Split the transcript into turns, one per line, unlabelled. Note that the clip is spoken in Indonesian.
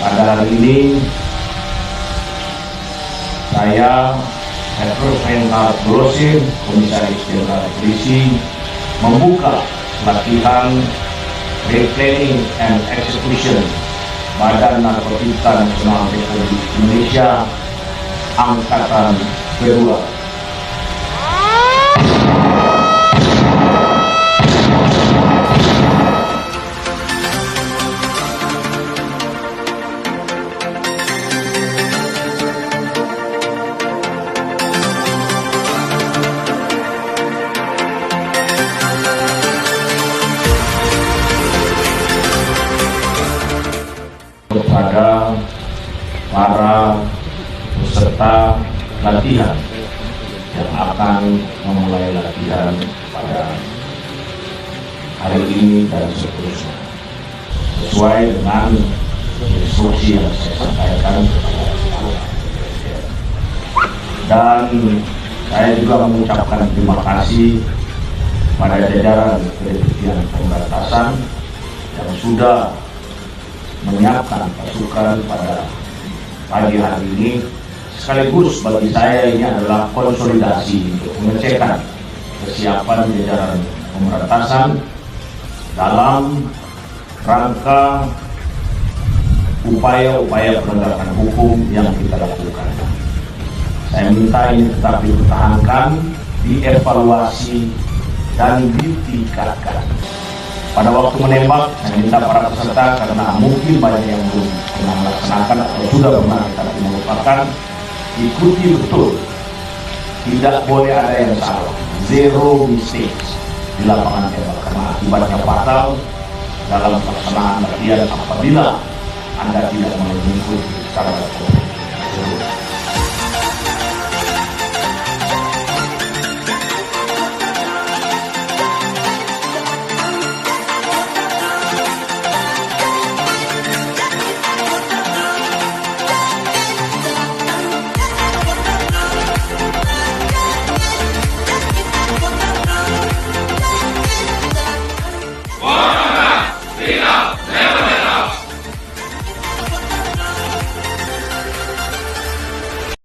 Pada hari ini saya, Petrus Reinhard Grossir, Komisaris Jenderal Polisi, membuka latihan Replanning and Execution Badan Narkotika Nasional Republik Indonesia Angkatan Kedua. Kepada para peserta latihan yang akan memulai latihan pada hari ini dan seterusnya, sesuai dengan instruksi yang saya sampaikan kepada Presiden. Dan saya juga mengucapkan terima kasih pada jajaran Kepolisian Pemberantasan yang sudah menyiapkan pasukan pada pagi hari ini. Sekaligus bagi saya ini adalah konsolidasi untuk mengecekkan kesiapan jajaran pemberantasan dalam rangka upaya-upaya penegakan hukum yang kita lakukan. Saya minta ini tetap dipertahankan, dievaluasi, dan ditingkatkan. Pada waktu menembak, saya minta para peserta, karena mungkin banyak yang belum pernah melaksanakan atau sudah pernah tapi melupakan, ikuti betul. Tidak boleh ada yang salah. Zero mistakes di lapangan tembak, karena akibatnya fatal dalam pelaksanaan latihan apabila Anda tidak mengikuti secara tersebut.